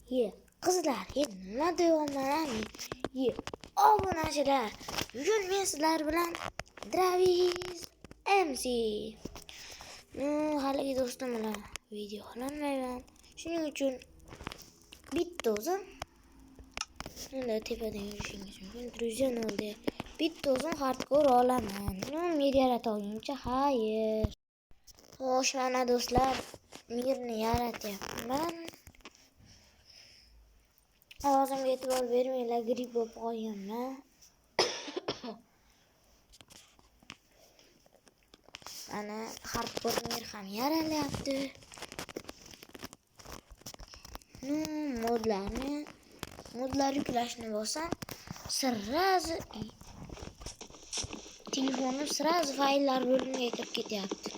Ye qizlar, nima deyapman? Ye obunachilar. Bugun men sizlar bilan Dravis MC. Haligi do'stim bilan video qilmayman. Shuning uchun bitta o'zim unda tepadan yurishingiz mumkin. Druziya nolda bitta o'zim hardcore olaman. Mir yarata olguncha xayr. Xo'sh, mana do'stlar, mirni yaratyapman. Ovozimga e'tibor bermanglar, gripp bo'lib qolganman. Mana hardcore mir ham yaralyapti. Modlar yuklashni bo'lsam, sразу telefonim sразу fayllar bo'limiga kirib ketyapti.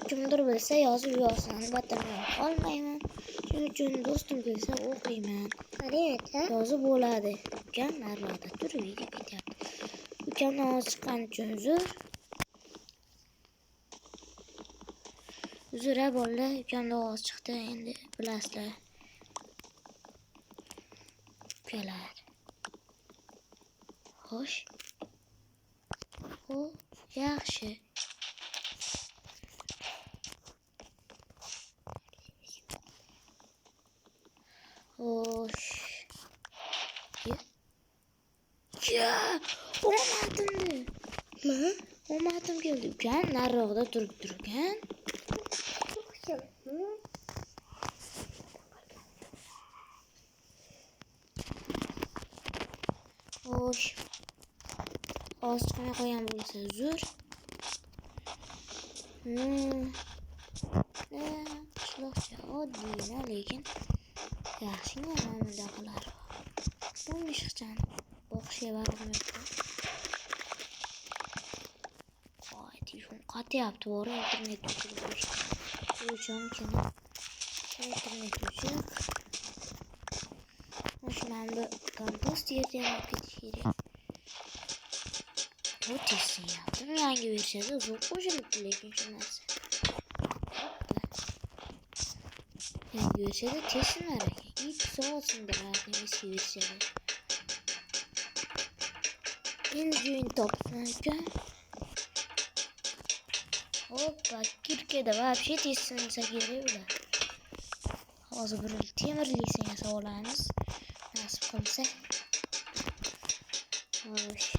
Kimdir bilsa yozib yuborsin, albatta men olmayman. Shuning uchun do'stim kelsa o'qiyman. Yozib bo'ladi. Ukam nariroqda turib video ketyapti. Ukamdan ovoz chiqqani uchun uzr bolalar, ukamdan ovoz chiqdi, endi bilasizlar. Ukalar. Xo'sh. Yaxshi. Xo'sh. Omadim keldi. Ukam nariroqda turib turgan. Xo'sh. Ovoz chiqmay qo'ygan bo'lsa uzr. Qishloqcha oddiy, lekin yaxshimi mana bunaqa. Bu mishiqchani boqishga baramayapti. Voy, telefon qatyapti, bora internet o'chirib. O'chirib. Internet o'chirib. Mana bu kompost yerdan olib ketish kerak. Bu tezsin yaptım. Yangi versiyada zo'r qo'shilibdi, lekin shu narsa. Yangi versiyada tezsinlar ekan. 2 soat sindiradi eski versiyada. Endi jo'yin topdim ekan. Hoppa, kirkada вообще tezsinsa kerak ular. Hozir bir temirlisini yasab olamiz. Nasib qilsa. Xo'sh.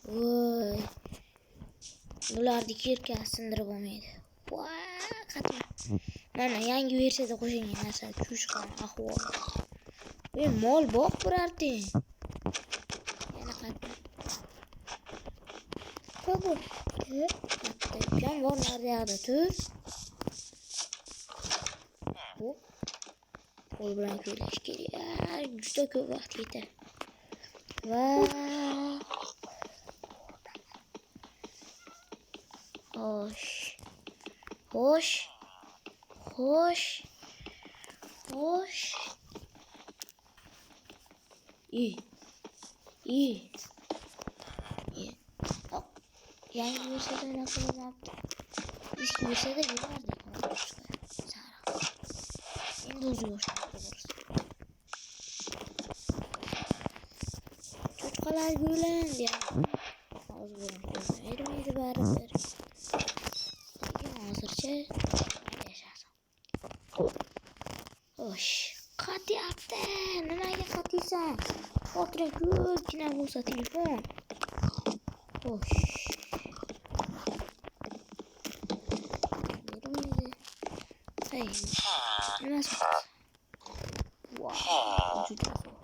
Voy. Bularni kirkasi sindirib olmaydi. Voy, qatma. Mana yangi versiyada qo'shilgan narsa chushqan ahvol. Mol boq birarting. Yana qatma. Qo'y. Jon bor naryoqda tur. Qo'l bilan ko'rash kerak. Juda ko'p vaqt ketadi. Va Xo'sh. Yangi versiyada unaqa bo'lmabdi. Eski versiyada bo'lardi. Endi o'zgartirib. Cho'chqalar gulan deyapti. Hozir bo'lmaydi baribir. Hozircha yashasam. Xo'sh, qatyapti. Nimaga qatiysan? Xotira ko'pgina bo'lsa telefon. Xo'sh. Hey, nima bo'ldi? Wow, juda zo'r.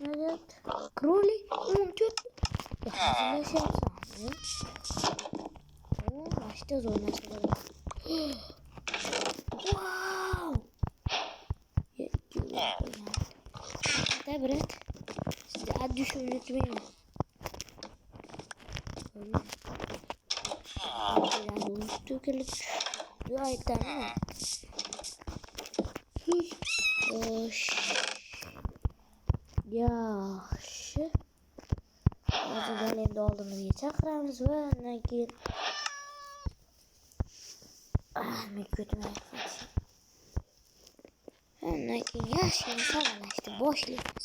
Nima? Кролик, он что-то hazırlaşıyorsan. Başta zor mesela. Wow. Hatta bırak. Size ad düşün unutmayın. Biraz dökülük. video aytdimmi? Yaxshi. Hozir endi oldimizga chaqiramiz va undan keyin men ko'tmayapman. Undan keyin yaxshigina saralashni boshlaymiz.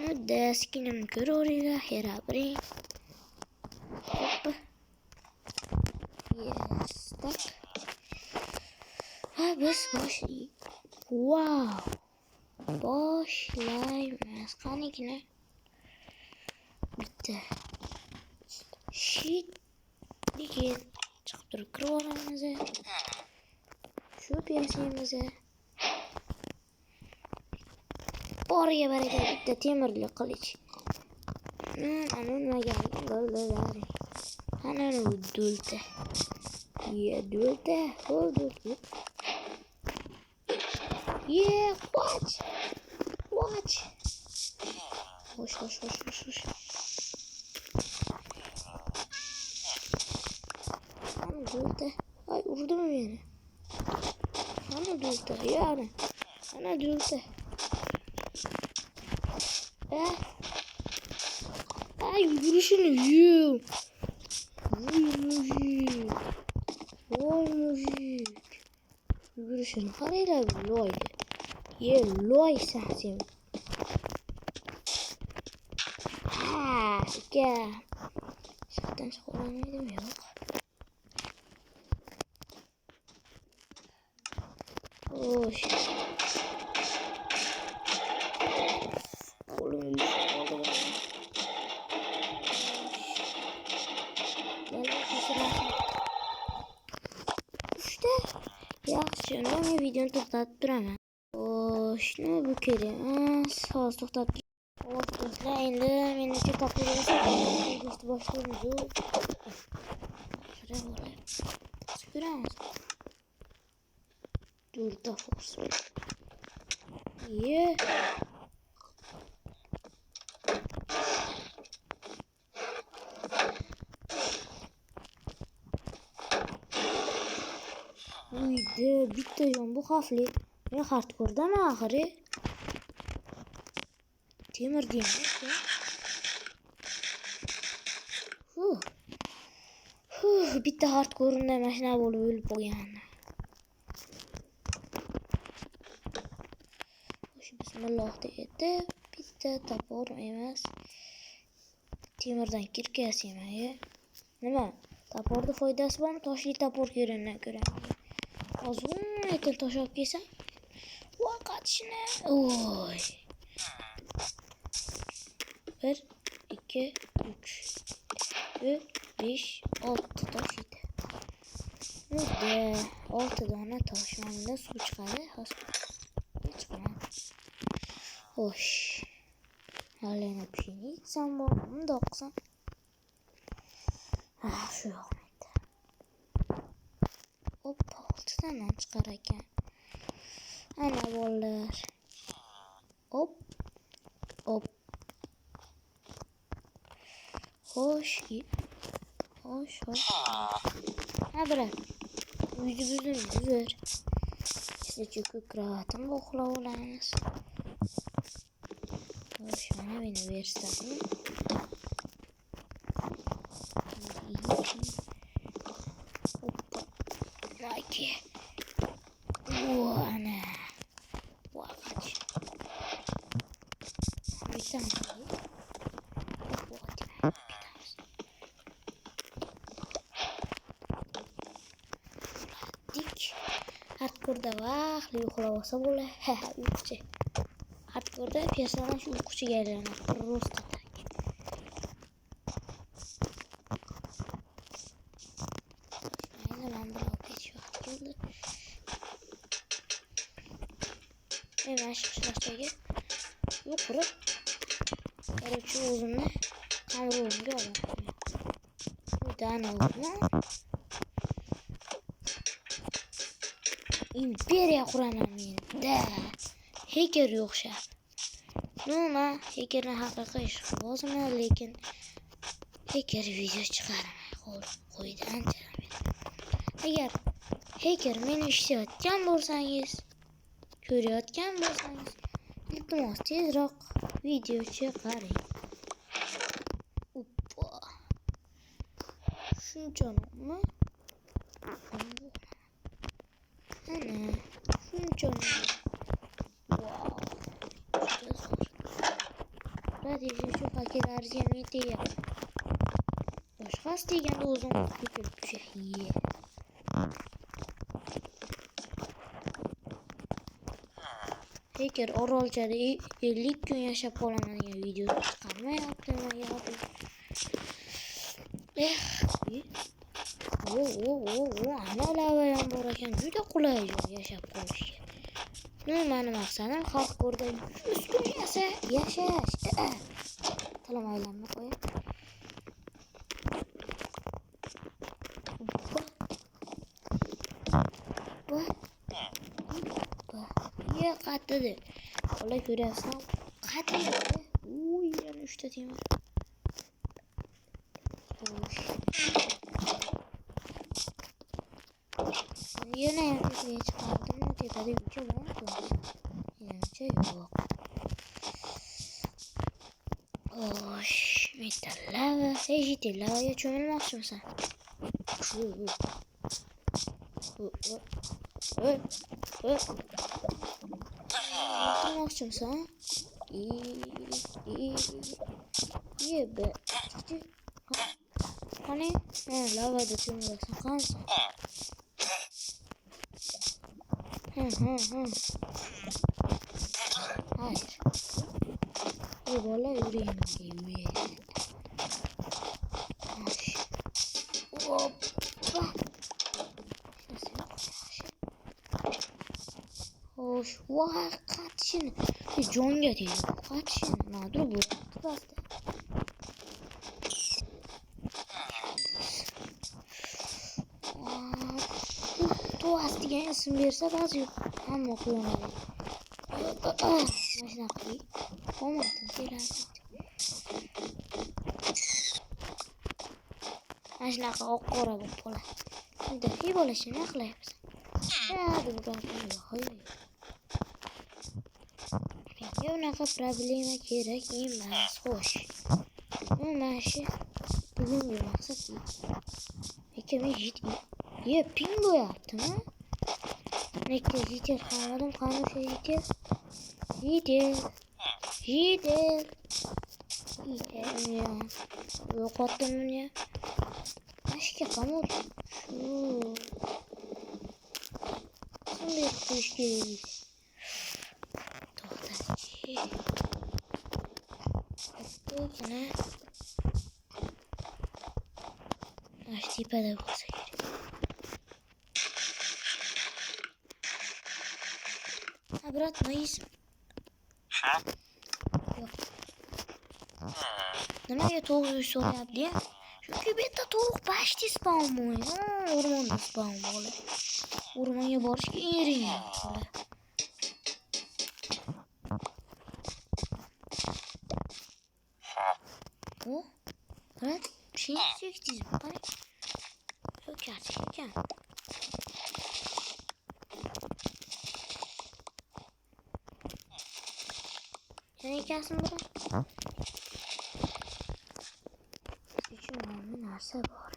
Mudda skinimni ko'raveringlar, herabiring. Hoppa. Yes, tak. Ha, biz boshlaymiz. Wow. Boshlaymiz. Qanigina. Bitta. Shit. Keyin chiqib turib kirib olamiz. Shu piyasamiz. Boriga baraka bitta temirli qilich. Ana nimaga bo'ladi? Ana dulta. Ye dulta, dulta. Ye, watch. Hoş. Ana dulta. Ay vurdu mu beni? Ana dulta yani. Ana dulta. Ay yürüyüşünü yiyor. Vay müzik. Yürüyüşünü harayla loy. Ye loy sensin. Ha, gel. Zaten soğuramıyordum yok. Hoş. Oğlum oldu bana. İşte yaxshi, men videoni to'xtatib turaman. Shuni bu kerak. Hozir to'xtatib. Xo'p, do'stlar, endi menimcha topilgan boshlaymiz. Shura bo'lib. Ko'ramiz. Durda force. Ye. Uyda bitta jon bu xavfli. Men hardkore'dami oxiri? Temir deymiz. Bitta hardkore'da mashina bo'lib o'lib qo'ygan. Bismillah deydi. Bitta topor emas. Temirdan kirka yasamaydi. Nima? Toporda foydasi bormi? Toshli topor kerakdan ko'ra. Hozir etin tosh olib kelsam. Vaqatishni. Oy. 1 2 3 4 5 6 tosh edi. Nega 6 dona tosh menda suv chiqadi. Chiqmadi. Xo'sh. Halena pshenicam bor, unda oqsam. Shu yoqmaydi. Hoppa, 6 tadan chiqar ekan. Ana bolalar. Hop. Xo'sh. Ha, bira. Uyimizni buzar. Sizga cho'kib kravatim uxlab olamiz. Xo'sh, mana meni versadim. Hoppa. Like. Ana. Vaqt. Bitam. Hardkore'da vaqtli uxlab olsa bo'ladi. Uyquchi. Hardkore'da personaj uyquchiga aylanadi. Просто так. Men birov kechib keldi. Men ashqashlarga yuqurib qarorchi o'zimni qamrovimga olaman. Dana o'zim imperiya quraman menda. Hacker o'xshab. Nima hackerni haqiqiy ish lozim, lekin hacker video chiqarmay qo'ydi ancha. Agar Agar meni ishlayotgan bo'lsangiz, ko'rayotgan bo'lsangiz, iltimos tezroq videoga qarang. Oppa. Shunchami? Ana, shunchami? Wow. Radioga shu paketlarga men tegayapman. Boshqasi deganda o'zim ko'chirib tushayye. Agar Orolchada 50 kun yashab qolaman degan video chiqarmayaptimi yoki? Ana lava ham bor ekan, juda qulay joy yashab qolishga. Meni maqsadim hardcore'da 100 kun yashash. Tilim aylanma qo'y. Ye qatdi. Qo'la ko'rasizmi? Qatdi. Uy, yana 3 ta temir. Yana yerga chiqardim. Tepada ucha borku. Yancha yo'q. Xo'sh, metallava, lavaga cho'milmoqchimisan? Cho'milmoqchimisan? Yebe. Qani? Lavada cho'milasan, qansa? Hayır. Bu bola yürüyün gibi. Hoppa. Hoş. Vay kaçın. John getiriyor. Kaçın. Nadir bu. Bastı. Tuas degan ism bersa ba'zi yo'q. Hamma qo'yadi. Mashina qilib. Qo'madim keladi. Mashina qilib qora bo'lib qoladi. Endi bo'lishini nima qilyapsan? Hadi bunaqa. Menga unaqa problema kerak emas, xo'sh. Mana shu bugungi maqsad. Lekin men ping bo'yaptimi? Lekin jitir qilmadim, qancha jitir. Yo'qotdim buni. Ashka qamur. Shunday qilish kerak. To'xtachi. To'xtana. Ash tepada bo'lsa kerak. Brat, neyse. Nimaga to'g'ri so'rayapti ya? Chunki bu yerda tovuq почти spawn bo'lmaydi. O'rmonda spawn bo'ladi. O'rmonga borishga erinadi. O, brat, bir şey çektiyiz. Bari. Çok gerçekten. Sen hikayesini bırak. Üçün önemli narsa var.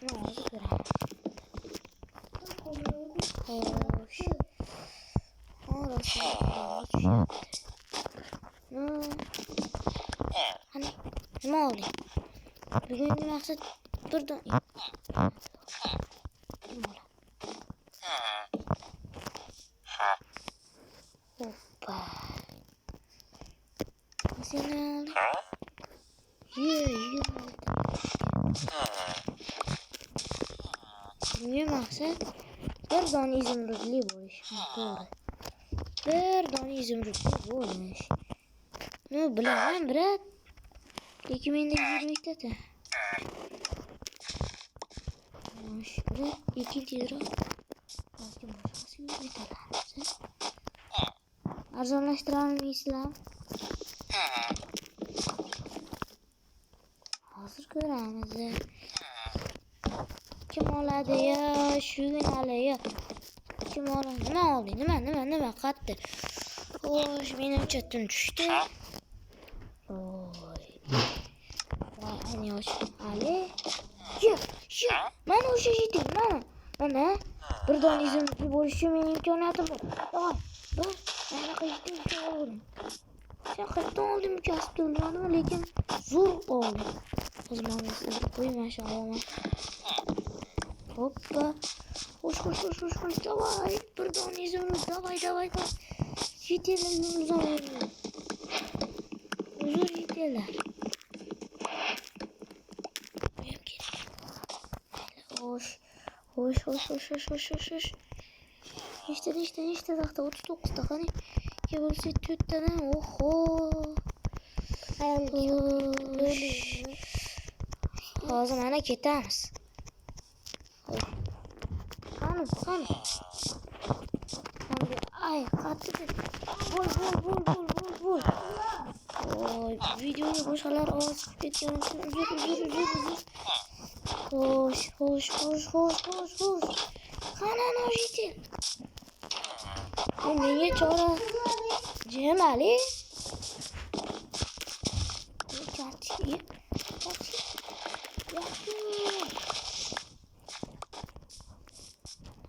Ne oldu bırak. Hoş. Orası hani ne oldu? Bugünkü maksat buradan. Hoppa. Nasıl ne oldu? Bugünkü maksat bir tane izimrudli bo'lish. To'g'ri. Bir tane izimrudli bo'lish. Ne bilaman, brat. Lekin menda 20 ta. Şöyle ikkinchiroq balki boshqasi yetalarsiz. Arzonlashtirolmaysizlar? Hozir ko'ramiz. Kim oladi? oladi ya, shuginali ya. Kim oladi? Nima oldi? Nima qatdi? Xo'sh, menimcha tun tushdi. Voy. Voy, ani yosh. Ali. Shu. Mana o'sha yetim, mana. Bir don izimni bo'lishi mening imkoniyatim bor. Voy, bir mana qayerda oldim. Sen qayerdan olding? Kasb bilmadim, lekin zo'r oldim. Xizmatni qo'y, mashallah. Hoppa. Xo'sh. Davay. Bir don izimni, davay. Yetinglar yumruqlar. Zo'r yetinglar. Xo'sh. Nechta taxta? 39 ta qani? Ya bo'lsa 4 tadan. Oho. Hozir mana ketamiz. Qani. Ay, qatdi. Voy. Voy, videoga boshqalar ovoz ketgan uchun uzr. Xo'sh. Qani yetim? Menga chora. Jemali. Yaxshi.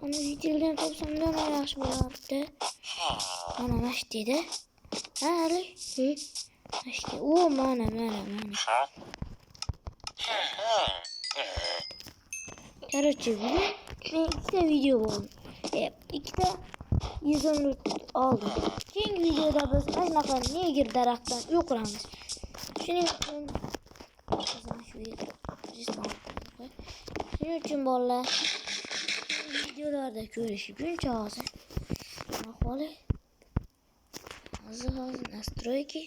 Ana videodan topsamdan yaxshi bo'lardi. Mana mash dedi. Ha, Ali. Mash. O, mana. Короче, men ikkita video bo'ldi. Ikkita yuzimni oldim. Keyingi videoda biz mana shunaqa negir daraxtdan uy quramiz. Shuning uchun bolalar videolarda ko'rishguncha hozir ahvoli hozir настройки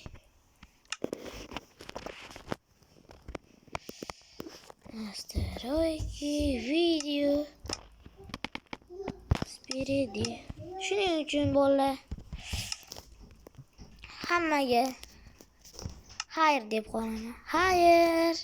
video speredi. Shuning uchun bolalar hammaga xayr deb qolaman. Xayr.